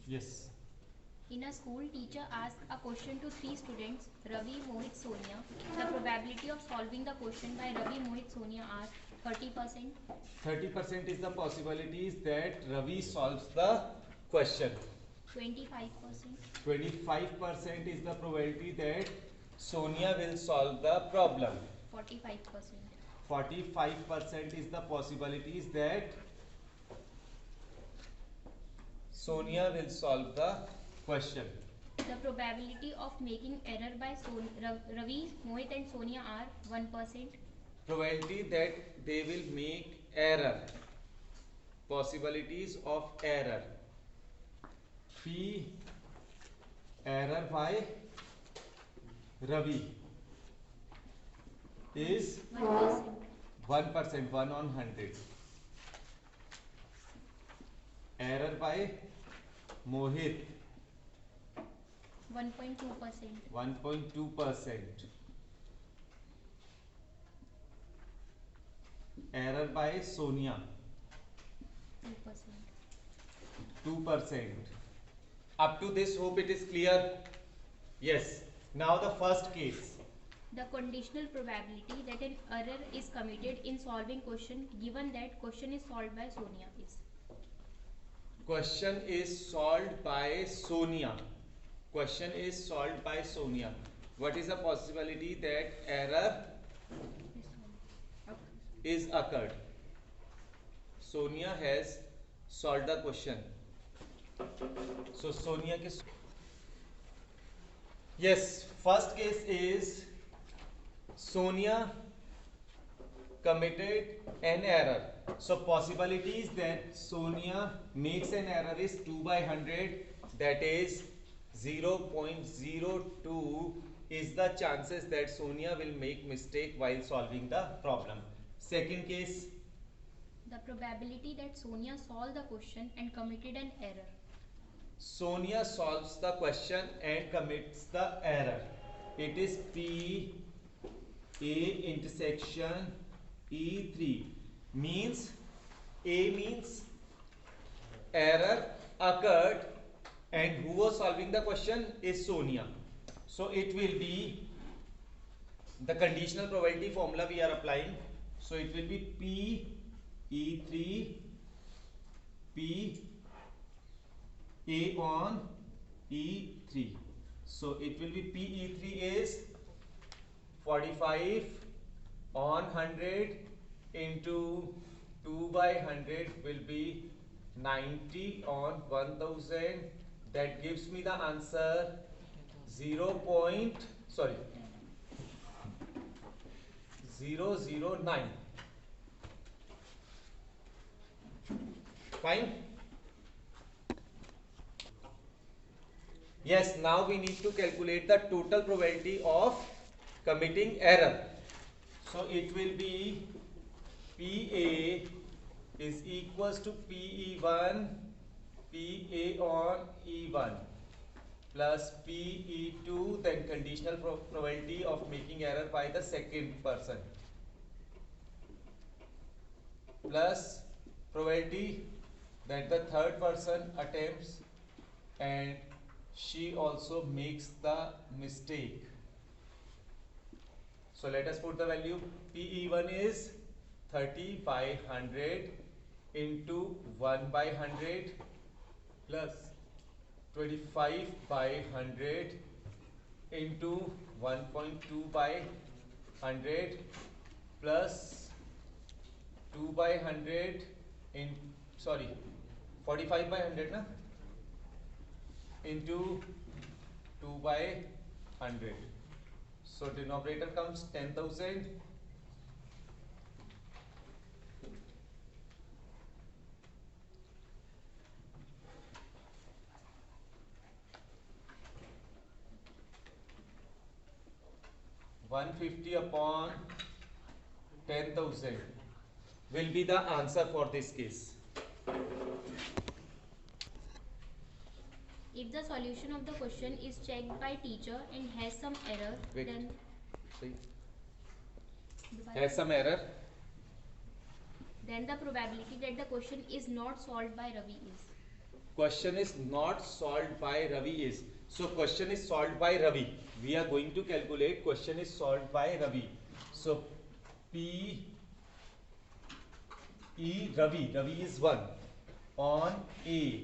Yes. In a school, teacher asks a question to three students, Ravi, Mohit, Sonia. The probability of solving the question by Ravi, Mohit, Sonia are 30%, 30% is the possibilities that Ravi solves the question. 25%, 25% is the probability that Sonia will solve the problem. 45%. 45% is the possibilities that Sonia will solve the question. The probability of making error by Ravi, Mohit and Sonia are 1%, Probability that they will make error. Possibilities of error. P error by Ravi is 1%. 1%, 1 on 100. Error by Mohit 1.2%. 1.2%. Error by Sonia 2%. 2%. Up to this, hope it is clear. Yes. Now the first case. The conditional probability that an error is committed in solving question given that question is solved by Sonia is. Question is solved by Sonia. Question is solved by Sonia. What is the possibility that error is occurred? Sonia has solved the question. So Sonia के yes, first case is Sonia committed an error. So possibilities that Sonia makes an error is 2 by 100, that is 0.02 is the chances that Sonia will make mistake while solving the problem. Second case, The probability that Sonia solved the question and committed an error. Sonia solves the question and commits the error. It is P A intersection E3 means A means error occurred and who was solving the question is Sonia. So it will be the conditional probability formula we are applying. So it will be P E3 P A on E3. So it will be PE3 is 45 on 100 into 2 by 100 will be 90 on 1000. That gives me the answer 0.009. Fine. Yes, now we need to calculate the total probability of committing error. So it will be PA is equals to PE1 PA on E1 plus PE2, then conditional probability of making error by the second person, plus probability that the third person attempts and she also makes the mistake. So let us put the value. PE1 is 30 by 100 into 1 by 100 plus 25 by 100 into 1.2 by 100 plus 2 by 100 in 45 by 100 na into 2 by 100. So denominator comes 10,000 . 150 upon 10,000 will be the answer for this case. If the solution of the question is checked by teacher and has some error, Wait. then Has some error. Then the probability that the question is not solved by Ravi is question is not solved by Ravi is. So question is solved by Ravi. We are going to calculate question is solved by Ravi. So P E Ravi is 1 on A.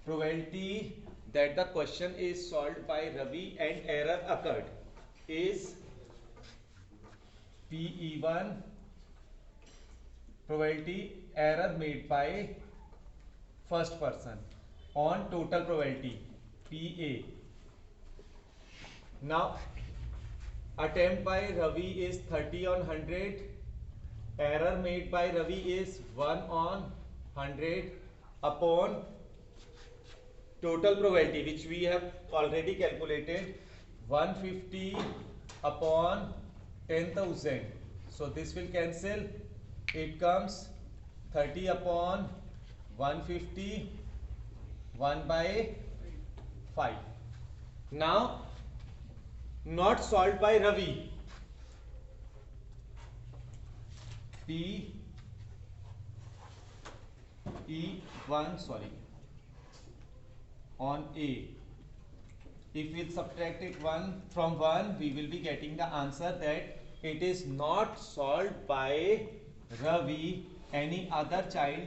Probability that the question is solved by Ravi and error occurred is PE1. Probability error made by first person on total probability PA. Now attempt by Ravi is 30 on 100. Error made by Ravi is 1 on 100 upon total probability, which we have already calculated, 150 upon 10,000. So this will cancel. It comes 30 upon 150, 1 by 5. Now not solved by Ravi. P E1 on A. If we subtract it 1 from 1, we will be getting the answer that it is not solved by Ravi. Any other child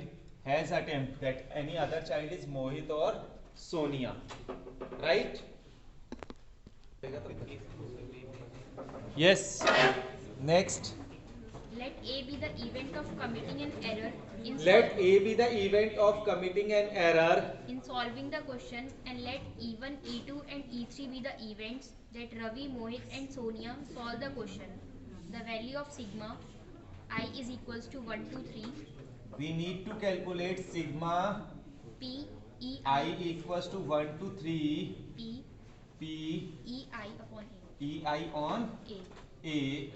has attempt, that any other child is Mohit or Sonia, right? Yes. Next. Let A be the event of committing an error in Let A be the event of committing an error in solving the question, and let E1, E2 and E3 be the events that Ravi, Mohit and Sonia solve the question. The value of sigma I is equals to 1 to 3. We need to calculate sigma P E I equals to 1 to 3 P P E I upon E I on A A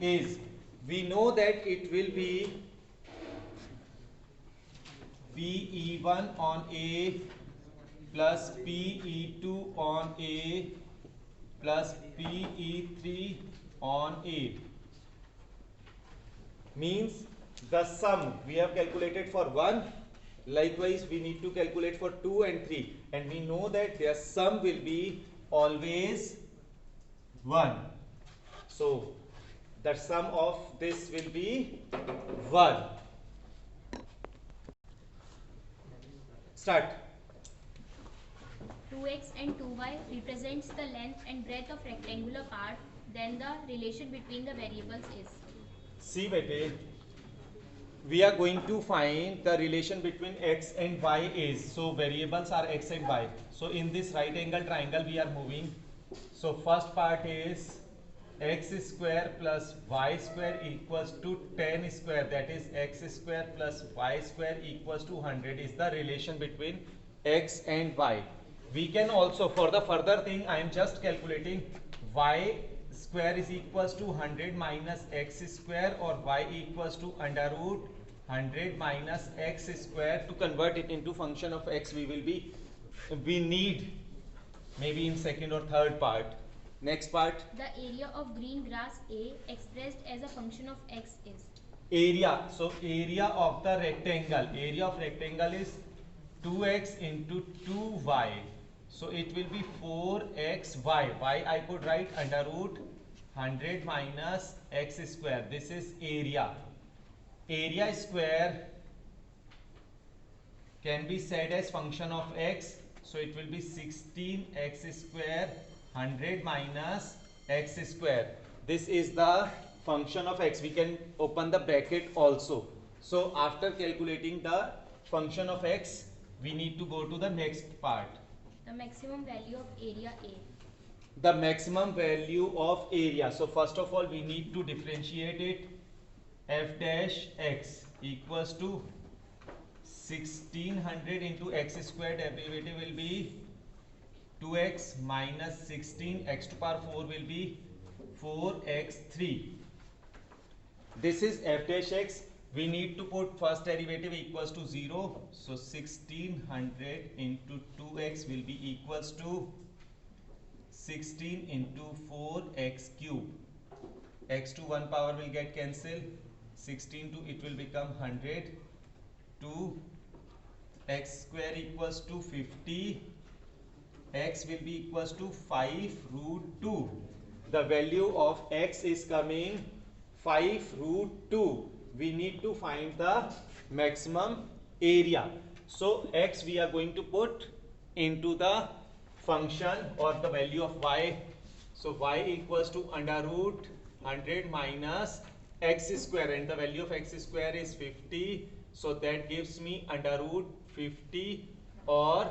is we know that it will be PE1 on A plus PE2 on A plus PE3 on A, means the sum we have calculated for 1, likewise we need to calculate for 2 and 3, and we know that their sum will be always 1. So the sum of this will be 1. Start. 2x and 2y represents the length and breadth of rectangular part. Then the relation between the variables is. See bete, we are going to find the relation between x and y is. So variables are x and y. So in this right angle triangle we are moving. So first part is x square plus y square equals to 10 square, that is x square plus y square equals to 100 is the relation between x and y. We can also, for the further thing, I am just calculating y square is equals to 100 minus x square, or y equals to under root 100 minus x square. To convert it into function of x, we need maybe in second or third part. Next part. The area of green grass A expressed as a function of x is. Area. So area of the rectangle. Area of rectangle is 2x into 2y. So it will be 4xy. Y I could write under root 100 minus x square. This is area. Area square can be said as function of x. So it will be 16x square 100 minus x square. This is the function of x. We can open the bracket also. So after calculating the function of x, we need to go to the next part. The maximum value of area A. The maximum value of area. So first of all, we need to differentiate it. F dash x equals to 1600 into x square. Derivative will be 2x minus 16, x to power 4 will be 4x3. This is f dash x. We need to put first derivative equals to 0. So 1600 into 2x will be equals to 16 into 4x cube. X to 1 power will get cancelled. 16 to it will become 100 to x square equals to 50, x will be equals to 5 root 2. The value of x is coming 5 root 2. We need to find the maximum area. So x we are going to put into the function or the value of y. So y equals to under root 100 minus x square, and the value of x square is 50. So that gives me under root 50 or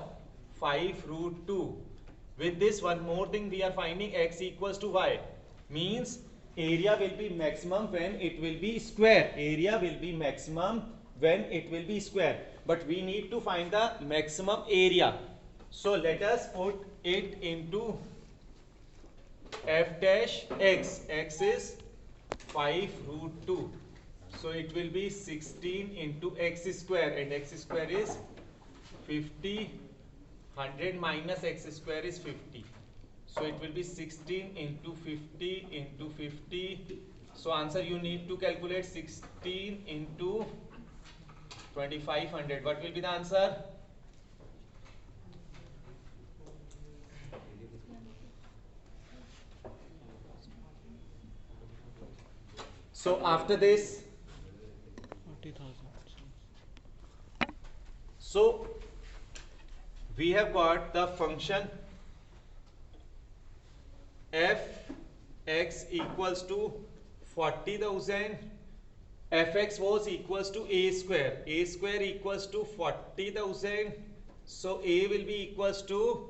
5 root 2. With this, one more thing we are finding, x equals to y, means area will be maximum when it will be square. Area will be maximum when it will be square. But we need to find the maximum area. So let us put it into f dash x. X is 5 root 2. So it will be 16 into x square, and x square is 50. 100 minus x square is 50. So it will be 16 into 50 into 50. So answer you need to calculate 16 into 2500. What will be the answer? So after this, 40,000. so we have got the function f x equals to 40,000. Fx was equals to a square. A square equals to 40,000. So a will be equals to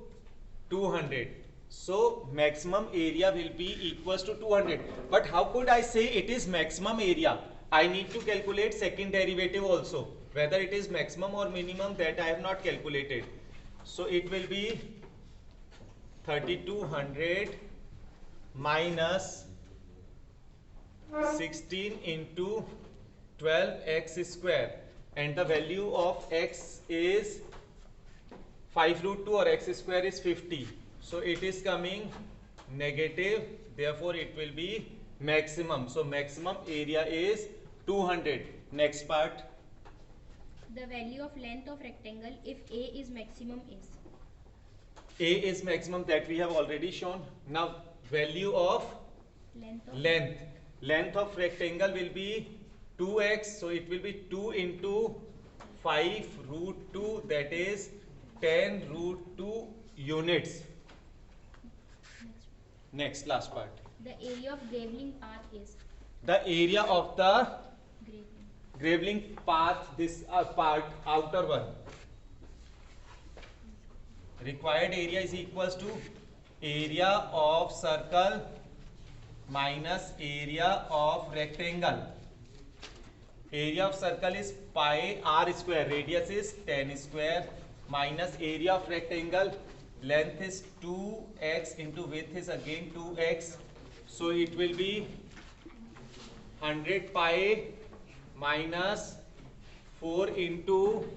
200. So maximum area will be equals to 200. But how could I say it is maximum area? I need to calculate second derivative also. Whether it is maximum or minimum, that I have not calculated. So it will be 3200 minus 16 into 12x square, and the value of x is 5 root 2 or x square is 50. So it is coming negative, therefore it will be maximum. So maximum area is 200. Next part. The value of length of rectangle if A is maximum is. A is maximum, that we have already shown. Now value of length. Length of rectangle will be 2x, so it will be 2 into 5 root 2, that is 10 root 2 units. Next, last part. The area of graveling path is. The area of the Graveling. graveling path, this part, outer one. Required area is equals to area of circle minus area of rectangle. Area of circle is pi r square, radius is 10 square, minus area of rectangle, length is 2x into width is again 2x. So it will be 100 pi minus 4 into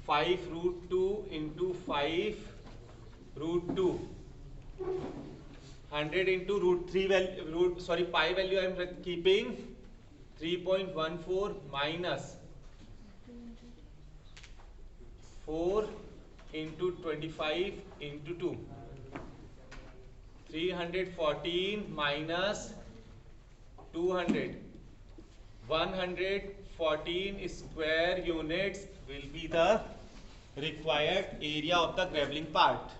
5 root 2 into 5 root 2. 100 into root 3 value, pi value I am keeping 3.14 minus 4 into 25 into 2. 314 minus 200. 114 square units will be the required area of the graveling part.